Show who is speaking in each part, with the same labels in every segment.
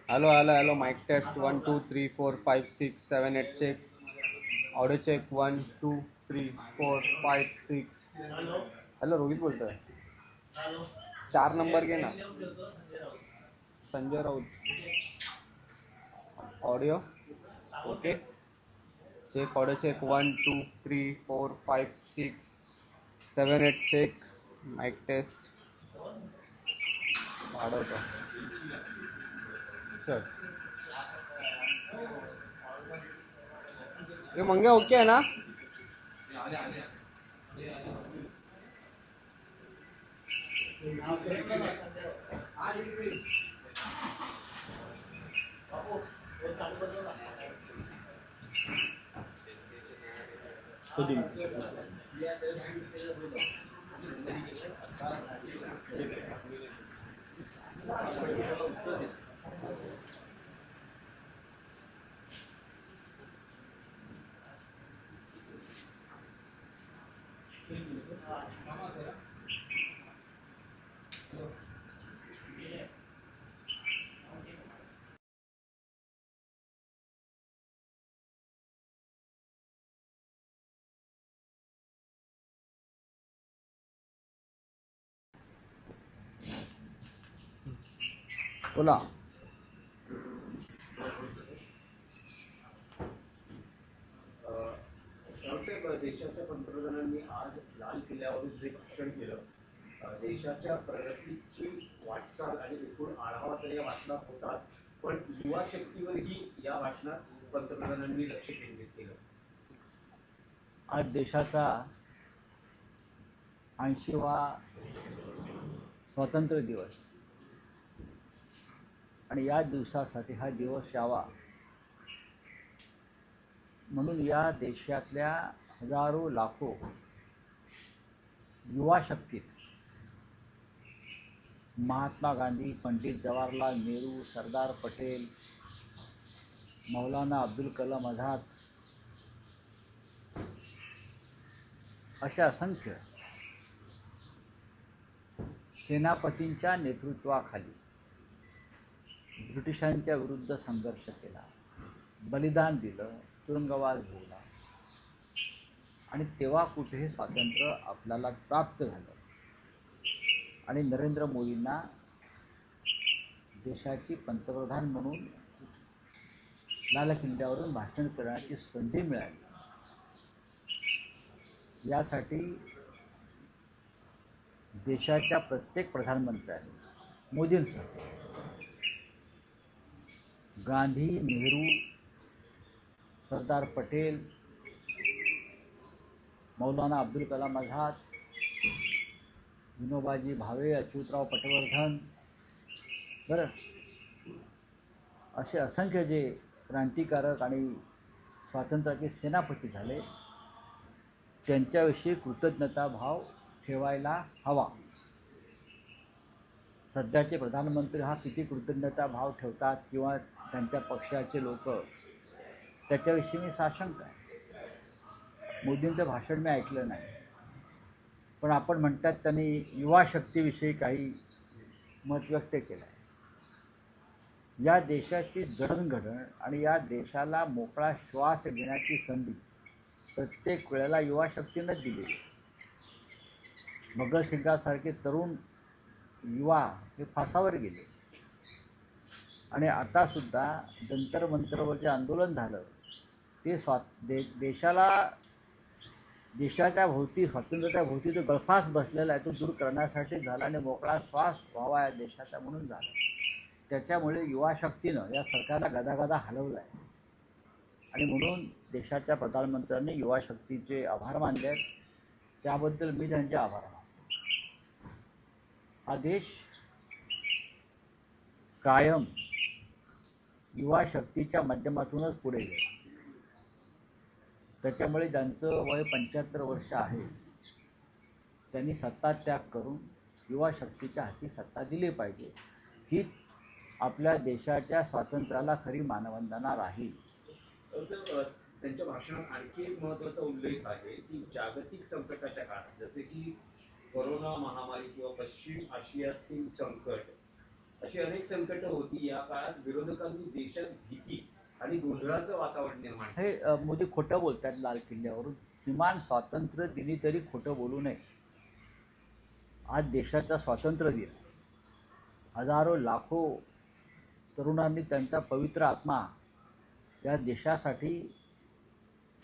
Speaker 1: Hello, hello, hello. Mic test 1 2 3 4 5 6 7 8 check. Audio check 1 2 3 4 5 6. Hello Rohit बोलतोय. 4 number घे ना. Sanjay Raut. Audio okay. Check audio check 1 2 3 4 5 6 7 8 check. Mic test वाढवतो. चल ये मंगे ओके आहे ना. बोला.
Speaker 2: देशाच्या पंतप्रधानांनी आज लाल किल्ल्यावरून जे भाषण केलं, देशाच्या प्रगतीची वाटचाल आणि एकूण आढावा तर या भाषणात होताच, पण युवा शक्तीवरही या भाषणात पंतप्रधानांनी लक्ष केंद्रित केलं.
Speaker 3: आज देशाचा 80वा स्वातंत्र्य दिवस आणि या दिवसासाठी हा दिवस यावा म्हणून या देशातल्या हजारो लाखो युवा शक्तीत महात्मा गांधी, पंडित जवाहरलाल नेहरू, सरदार पटेल, मौलाना अब्दुल कलाम आझाद अशा असंख्य सेनापतींच्या नेतृत्वाखाली ब्रिटिशांच्या विरुद्ध संघर्ष केला, बलिदान दिलं, तुरुंगवास भोगला आणि तेव्हा कुठे स्वातंत्र्य आपल्याला प्राप्त झालं आणि नरेंद्र मोदींना देशाची पंतप्रधान म्हणून लाल किल्ल्यावरून भाषण करण्याची संधी मिळाली. यासाठी देशाच्या प्रत्येक प्रधानमंत्र्यांनी मोदींसह गांधी, नेहरू, सरदार पटेल, मौलाना अब्दुल कलाम आझाद, विनोबाजी भावे, अच्युतराव पटवर्धन असे असंख्य जे क्रांतिकारक आणि स्वातंत्र्याचे सेनापती झाले त्यांच्याविषयी कृतज्ञता भाव ठेवायला हवा. सध्याचे प्रधानमंत्री हा किती कृतज्ञता भाव ठेवतात किंवा त्यांच्या पक्षाचे लोक त्याच्याविषयी मी साशंक आहे. मोदींचं भाषण मी ऐकलं नाही, पण आपण म्हणतात त्यांनी युवा शक्तीविषयी काही मत व्यक्त केलं आहे. या देशाची जडणघडण आणि या देशाला मोकळा श्वास घेण्याची संधी प्रत्येक वेळेला युवा शक्तीनंच दिली. भगतसिंगासारखे तरुण युवा हे फासावर गेले आणि आतासुद्धा जंतर मंतरवर जे आंदोलन झालं ते देशाच्या भोवती स्वातंत्र्याच्या भोवती जो गळफास बसलेला आहे तो दूर करण्यासाठी झाला आणि मोकळा श्वास व्हावा या देशाचा म्हणून झाला. त्याच्यामुळे युवा शक्तीनं या सरकारला गदागदा हलवला आहे आणि म्हणून देशाच्या प्रधानमंत्र्यांनी युवा शक्तीचे आभार मानले आहेत. त्याबद्दल मी त्यांचे आभार मानतो. हा देश कायम युवा शक्तीच्या माध्यमातूनच पुढे गेला. त्याच्यामुळे ज्यांचं वय 75 वर्ष आहे त्यांनी सत्ता त्याग करून युवा शक्तीच्या हाती सत्ता दिली पाहिजे. ही आपल्या देशाच्या स्वातंत्र्याला खरी मानवंदना राहील.
Speaker 2: त्यांच्या भाषणात आणखी एक महत्त्वाचा उल्लेख आहे की जागतिक संकटाच्या काळात जसे की कोरोना महामारी किंवा पश्चिम आशियातील संकट अशी अनेक संकट होती. या काळात विरोधकांनी देशात भीती आणि गोंधळाचं वातावरण निर्माण केलं.
Speaker 3: हे मोदी खोटं बोलतात लाल किल्ल्यावरून. किमान स्वातंत्र्य दिनी तरी खोटं बोलू नये. आज देशाचा स्वातंत्र्य दिन. हजारो लाखो तरुणांनी त्यांचा पवित्र आत्मा या देशासाठी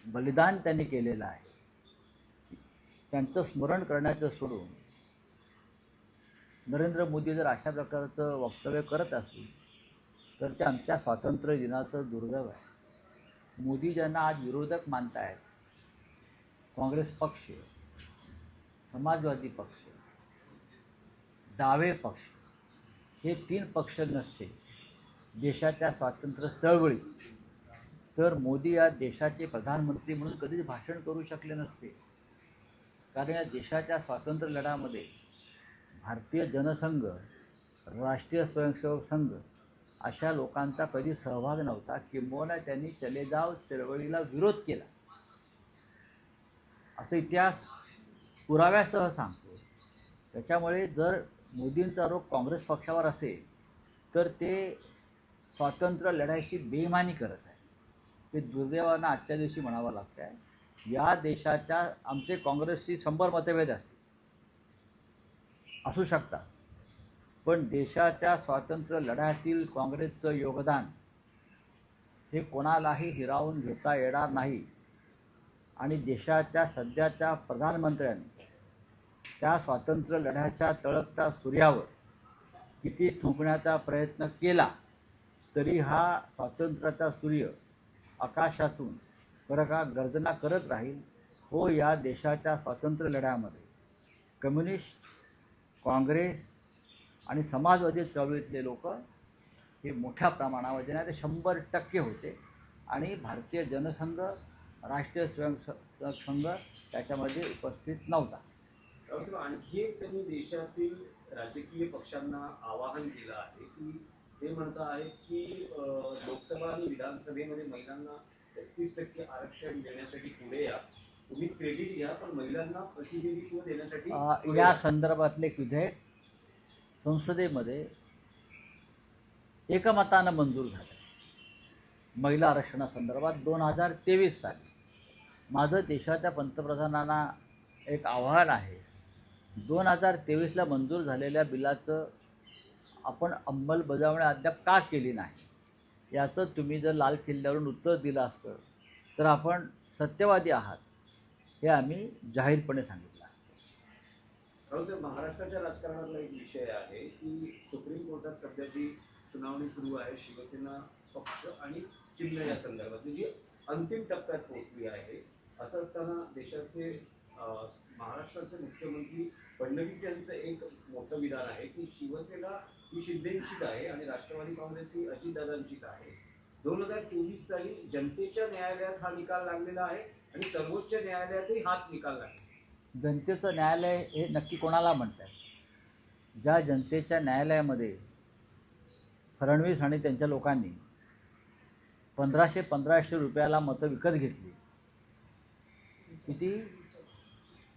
Speaker 3: बलिदान त्यांनी केलेलं आहे. त्यांचं स्मरण करण्याचं सोडून नरेंद्र मोदी जर अशा प्रकारचं वक्तव्य करत असतील तर ते आमच्या स्वातंत्र्य दिनाचं दुर्दैव आहे. मोदी ज्यांना आज विरोधक मानतायत, काँग्रेस पक्ष, समाजवादी पक्ष, डावे पक्ष, हे 3 पक्ष नसते देशाच्या स्वातंत्र्य चळवळीत तर मोदी या देशाचे प्रधानमंत्री म्हणून कधीच भाषण करू शकले नसते. कारण या देशाच्या स्वातंत्र्य लढ्यामध्ये भारतीय जनसंघ, राष्ट्रीय स्वयंसेवक संघ अशा लोकांचा कधी सहभाग नव्हता. किंबहुना त्यांनी चले जाव चळवळीला विरोध केला असं इतिहास पुराव्यासह सांगतो. त्याच्यामुळे जर मोदींचा आरोप काँग्रेस पक्षावर असेल तर ते स्वातंत्र्य लढ्याशी बेईमानी करत आहे. ते दुर्दैवानं आजच्या दिवशी म्हणावं लागतं आहे. या देशाच्या आमचे काँग्रेसशी 100 मतभेद असू शकतात, पण देशाच्या स्वातंत्र्य लढ्यातील काँग्रेसचं योगदान हे कोणालाही हिरावून घेता येणार नाही. आणि देशाच्या सध्याच्या प्रधानमंत्र्यांनी त्या स्वातंत्र्य लढ्याच्या तळपत्या सूर्यावर किती थुंकण्याचा प्रयत्न केला तरी हा स्वातंत्र्याचा सूर्य आकाशातून बरं का गर्जना करत राहील. हो, या देशाच्या स्वातंत्र्य लढ्यामध्ये कम्युनिस्ट, काँग्रेस आणि समाजवादी चळवळीतले लोक हे मोठ्या प्रमाणामध्ये नाही ते 100% होते. आणि भारतीय जनसंघ, राष्ट्रीय स्वयंसेवक संघ त्याच्यामध्ये उपस्थित नव्हता.
Speaker 2: आणखी एक त्यांनी देशातील राजकीय पक्षांना आवाहन केलं आहे की ते म्हणत आहेत की लोकसभा आणि विधानसभेमध्ये महिलांना 33% आरक्षण देण्यासाठी पुढे या. तुम्ही क्रेडिट घ्या, पण महिलांना प्रतिनिधित्व देण्यासाठी
Speaker 3: या संदर्भातले एक विधेयक संसदेमध्ये एकमतानं मंजूर झालं. महिला आरक्षणासंदर्भात 2023 साली. माझं देशाच्या पंतप्रधानांना एक आव्हान आहे, 2023ला मंजूर झालेल्या बिलाचं आपण अंमलबजावणी अद्याप का केली नाही याचं तुम्ही जर लाल किल्ल्यावरून उत्तर दिलं असतं तर आपण सत्यवादी आहात हे आम्ही जाहीरपणे सांगितलं असतं.
Speaker 2: महाराष्ट्राच्या राजकारणातला एक विषय आहे की सुप्रीम कोर्टात सध्या जी सुनावणी सुरू आहे शिवसेना पक्ष आणि चिन्ह या संदर्भात जी अंतिम टप्प्यात पोहोचली आहे. असं असताना देशाचे महाराष्ट्राचे मुख्यमंत्री फडणवीस यांचं एक मोठं विधान आहे की शिवसेना ही शिंदेंचीच आहे आणि राष्ट्रवादी काँग्रेस ही अजितदादांचीच आहे. 2024 साली जनतेच्या न्यायालयात हा निकाल लागलेला आहे आणि सर्वोच्च न्यायालयातही हाच निकाल लागला.
Speaker 3: जनतेचं न्यायालय हे नक्की कोणाला म्हणतात? ज्या जनतेच्या न्यायालयामध्ये फडणवीस आणि त्यांच्या लोकांनी 1500 रुपयाला मतं विकत घेतली. किती?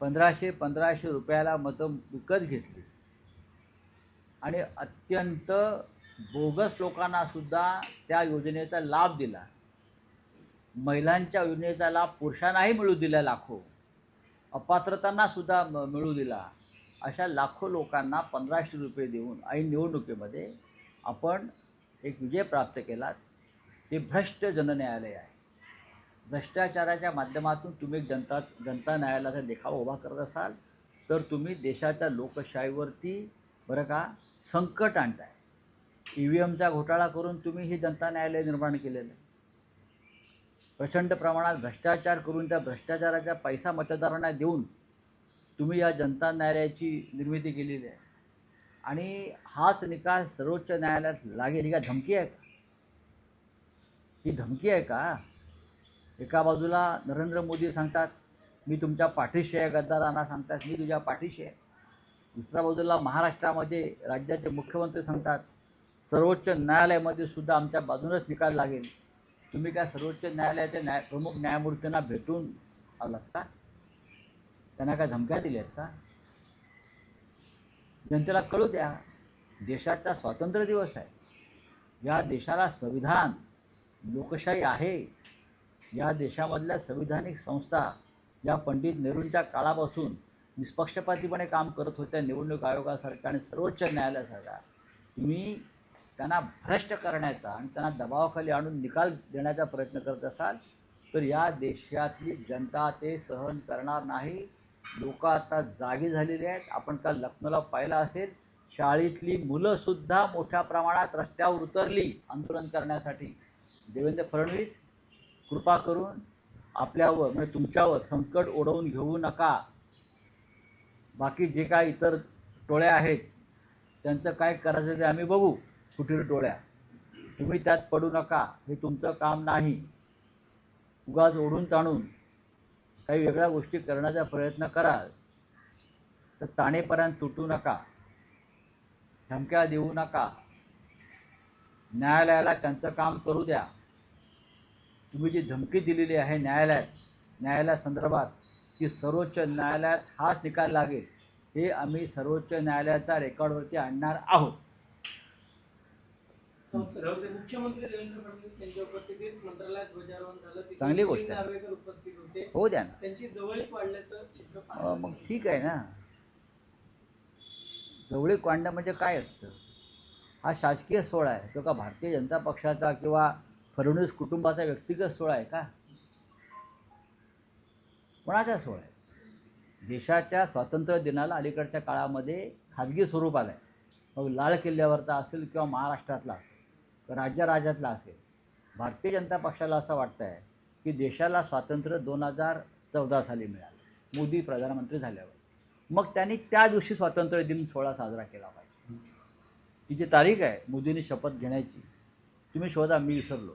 Speaker 3: 1500 रुपयाला मतं विकत घेतली आणि अत्यंत बोगस लोकांना सुद्धा त्या योजनेचा लाभ दिला. महिलांच्या योजनेचा लाभ पुरुषांनाही मिळू दिला, लाखो अपात्रतांना सुद्धा मिळू दिला. अशा लाखो लोकांना 1500 रुपये देऊन ऐन निवडणुकीमध्ये आपण एक विजय प्राप्त केला. ते भ्रष्ट जनन्यायालय आहे. भ्रष्टाचाराच्या माध्यमातून तुम्ही जनता न्यायालयाचा देखावा उभा करत असाल तर तुम्ही देशाच्या लोकशाहीवरती बरं का संकट आणताय. EVMचा घोटाळा करून तुम्ही हे जनता न्यायालय निर्माण केलेलं आहे. प्रचंड प्रमाणात भ्रष्टाचार करून त्या भ्रष्टाचाराचा पैसा मतदारांना देऊन तुम्ही या जनता न्यायालयाची निर्मिती केलेली आहे. आणि हाच निकाल सर्वोच्च न्यायालयात लागेल ही का धमकी आहे का? ही धमकी आहे का? एका बाजूला नरेंद्र मोदी सांगतात मी तुमच्या पाठीशी आहे, गद्दारांना सांगतात मी तुझ्या पाठीशी आहे. दुसऱ्या बाजूला महाराष्ट्रामध्ये राज्याचे मुख्यमंत्री सांगतात सर्वोच्च न्यायालयामध्ये सुद्धा आमच्या बाजूनच निकाल लागेल. तुम्ही काय सर्वोच्च न्यायालयाच्या प्रमुख न्यायमूर्तींना भेटून आलात का? त्यांना काय धमक्या दिल्या आहेत का? जनतेला कळू द्या. देशाचा स्वातंत्र्य दिवस आहे. या देशाला संविधान, लोकशाही आहे. या देशामधल्या संविधानिक संस्था या पंडित नेहरूंच्या काळापासून निष्पक्षपातीपणे काम करत होत्या, निवडणूक आयोगासारख्या आणि सर्वोच्च न्यायालयासारख्या, तुम्ही त्यांना भ्रष्ट करण्याचा आणि त्यांना दबावाखाली आणून निकाल देण्याचा प्रयत्न करत असाल तर या देशातली जनता ते सहन करणार नाही. लोक आता जागी झालेली आहेत. आपण काल लखनौला पाहिलं असेल, शाळेतली मुलंसुद्धा मोठ्या प्रमाणात रस्त्यावर उतरली आंदोलन करण्यासाठी. देवेंद्र फडणवीस, कृपा करून आपल्यावर म्हणजे तुमच्यावर संकट ओढवून घेऊ नका. बाकी जे काय इतर टोळ्या आहेत त्यांचं काय करायचं ते आम्ही बघू, फुटीर टोळ्या, तुम्ही त्यात पडू नका. हे तुमचं काम नाही. उगाच ओढून ताणून काही वेगळ्या गोष्टी करण्याचा प्रयत्न कराल तर ताणेपर्यंत तुटू नका, धमक्या देऊ नका. न्यायालयाला त्यांचं काम करू द्या. तुम्ही जी धमकी दिलेली आहे न्यायालयासंदर्भात की सर्वोच्च न्यायालयात हाच निकाल लागेल, हे आम्ही सर्वोच्च न्यायालयाच्या रेकॉर्डवरती आणणार आहोत.
Speaker 4: मुख्यमंत्री देवेंद्र फडणवीस यांच्या उपस्थितीत मंत्रालयात ध्वजारोहण झालं.
Speaker 3: चांगली गोष्ट आहे.
Speaker 4: नार्वेकर उपस्थित होते.
Speaker 3: हो द्या ना.
Speaker 4: त्यांची जवळीक वाढल्याचं चित्र
Speaker 3: मग ठीक आहे ना. जवळीक वाढणं म्हणजे काय असतं? हा शासकीय सोहळा आहे, तो का भारतीय जनता पक्षाचा किंवा फडणवीस कुटुंबाचा व्यक्तिगत सोहळा आहे का? कोणाचा सोहळा आहे? देशाच्या स्वातंत्र्य दिनाला अलीकडच्या काळामध्ये खाजगी स्वरूप आलं आहे. मग लाल किल्ल्यावरचा असेल किंवा महाराष्ट्रातला असेल किंवा राज्यातला असेल. भारतीय जनता पक्षाला असं वाटतं आहे की देशाला स्वातंत्र्य 2014 साली मिळालं, मोदी प्रधानमंत्री झाल्यावर. मग त्यांनी त्या दिवशी स्वातंत्र्य दिन सोहळा साजरा केला पाहिजे. ही जी तारीख आहे मोदींनी शपथ घेण्याची, तुम्ही शोधा, मी विसरलो.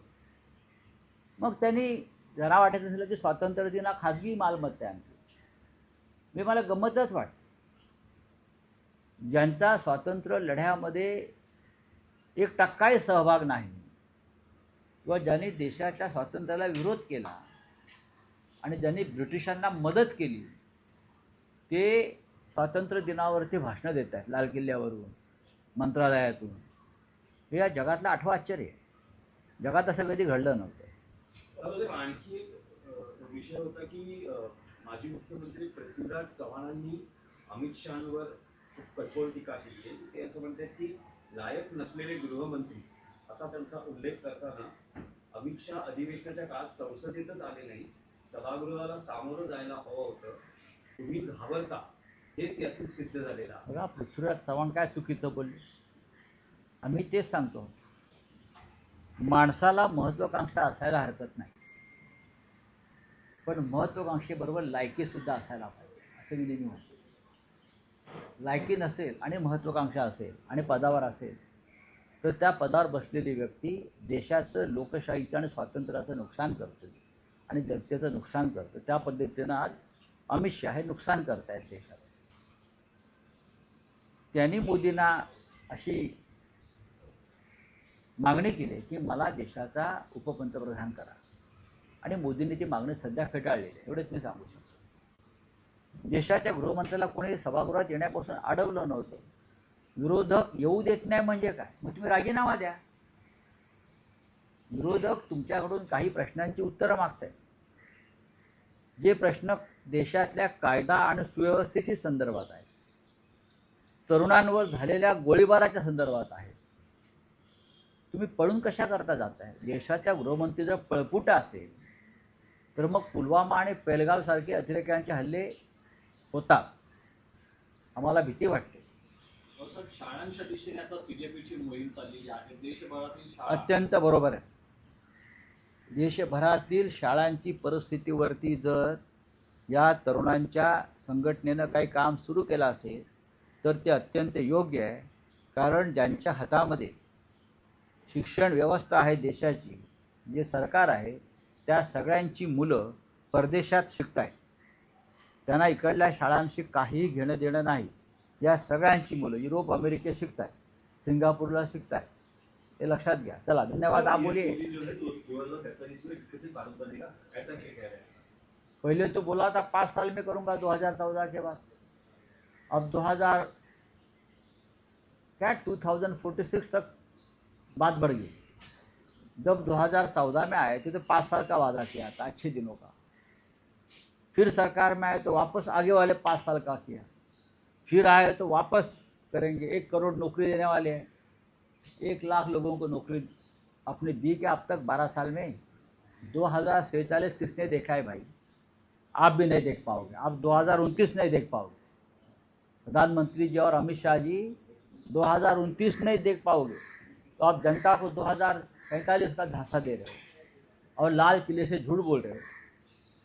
Speaker 3: मग त्यांनी जरा वाटत असेल की स्वातंत्र्य दिन हा खाजगी मालमत्ता आहे आमची. मला गंमतच वाटते, ज्यांचा स्वातंत्र्य लढ्यामध्ये 1% सहभाग नाही किंवा ज्यांनी देशाच्या स्वातंत्र्याला विरोध केला आणि ज्यांनी ब्रिटिशांना मदत केली, ते स्वातंत्र्य दिनावरती भाषणं देत आहेत लाल किल्ल्यावरून, मंत्रालयातून. हे या जगातलं 8वं आश्चर्य आहे. जगात असं कधी घडलं नव्हतं.
Speaker 2: आणखी एक विषय होता की माजी मुख्यमंत्री पृथ्वीराज चव्हाणांनी अमित शहांवर खूप कठोर टीका केली. ते असं म्हणतात की लायक नसलेले गृहमंत्री असा त्यांचा उल्लेख करताना अमित शहा अधिवेशनाच्या काळात संसदेतच आले नाही, सभागृहाला सामोरं जायला हवं होतं, तुम्ही घाबरता, हेच यातून सिद्ध झालेलं आहे.
Speaker 3: बघा, पृथ्वीराज चव्हाण काय चुकीचं बोलले? आम्ही तेच सांगतो, माणसाला महत्त्वाकांक्षा असायला हरकत नाही, पण महत्त्वाकांक्षेबरोबर लायकीसुद्धा असायला पाहिजे असं मी नेहमी म्हणतो. लायकी नसेल आणि महत्त्वाकांक्षा असेल आणि पदावर असेल तर त्या पदावर बसलेली व्यक्ती देशाचं, लोकशाहीचं आणि स्वातंत्र्याचं नुकसान करते आणि जनतेचं नुकसान करतं. त्या पद्धतीनं आज अमित शहा हे नुकसान करत आहेत देशाचं. त्यांनी मोदींना अशी मागणी केली की मला देशाचा उपपंतप्रधान करा, आणि मोदींनी ती मागणी सध्या फेटाळलेली आहे, एवढंच मी सांगू शकतो. देशाच्या गृहमंत्र्याला कोणी सभागृहात येण्यापासून अडवलं नव्हतं. विरोधक येऊ देत नाही म्हणजे काय? मग तुम्ही राजीनामा द्या. विरोधक तुमच्याकडून काही प्रश्नांची उत्तरं मागत आहेत, जे प्रश्न देशातल्या कायदा आणि सुव्यवस्थेशी संदर्भात आहेत, तरुणांवर झालेल्या गोळीबाराच्या संदर्भात आहेत. तुम्ही पळून कशा करता जाताय? देशाच्या गृहमंत्री जर पळपुट असेल तर मग पुलवामा आणि पेहलगावसारखे अतिरेक्यांचे हल्ले होतात. आम्हाला भीती वाटते.
Speaker 4: शाळांच्या दिशेने आता सीजेपीची मोहीम चाललेली आहे. देशभरातील शाळा,
Speaker 3: अत्यंत बरोबर आहे. देशभरातील शाळांची परिस्थितीवरती जर या तरुणांच्या संघटनेनं काही काम सुरू केलं असेल तर ते अत्यंत योग्य आहे. कारण ज्यांच्या हातामध्ये शिक्षण व्यवस्था आहे देशाची, जे सरकार आहे, त्या सगळ्यांची मुलं परदेशात शिकत आहेत. त्यांना इकडल्या शाळांशी काहीही घेणं देणं नाही. या सगळ्यांची मुलं युरोप, अमेरिकेत शिकत आहेत, सिंगापूरला शिकत आहेत. हे लक्षात घ्या. चला, धन्यवाद. आप बोलिए. पहले तो बोला था 5 साल में करूँगा 2014 के बाद. अब 2000 क्या 2046 तक बात बढ़ गई। जब 2014 में आए थे तो 5 साल का वादा किया था, अच्छे दिनों का। फिर सरकार में आए तो वापस आगे वाले 5 साल का किया। फिर आए तो वापस करेंगे, 1 करोड़ नौकरी देने वाले हैं। 1 लाख लोगों को नौकरी अपने दी क्या अब तक 12 साल में? 2047 किसने देखा है भाई? आप भी नहीं देख पाओगे, आप 2029 नहीं देख पाओगे। प्रधानमंत्री जी और अमित शाह जी 2029 नहीं देख पाओगे। तो आप जनता को 2047 का झांसा दे रहे हो और लाल किले से झूठ बोल रहे हो,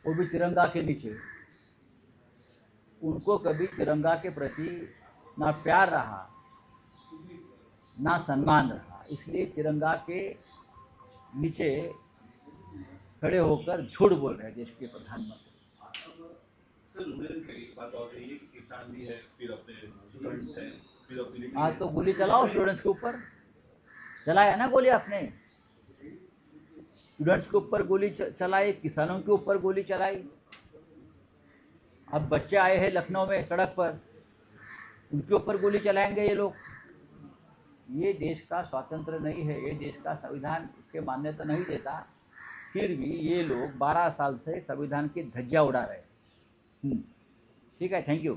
Speaker 3: वो भी तिरंगा के नीचे। उनको कभी तिरंगा के प्रति ना प्यार रहा ना सम्मान रहा, इसलिए तिरंगा के नीचे खड़े होकर झूठ बोल रहे हैं देश के प्रधानमंत्री।
Speaker 4: सर बुलेटिन की एक बात और है, ये किसान भी है, फिर अपने स्टूडेंट्स हैं, फिर अपने
Speaker 3: हाँ तो गोली चलाओ स्टूडेंट्स के ऊपर, चलाया ना गोली आपने। स्टूडेंट्स के ऊपर गोली चलाई, किसानों के ऊपर गोली चलाई। अब बच्चे आए हैं लखनऊ में सड़क पर, उनके ऊपर गोली चलाएंगे ये लोग। ये देश का स्वातंत्र्य नहीं है, ये देश का संविधान इसके मान्यता नहीं देता। फिर भी ये लोग 12 साल से संविधान की धज्जियां उड़ा रहे हैं। ठीक है, थैंक यू।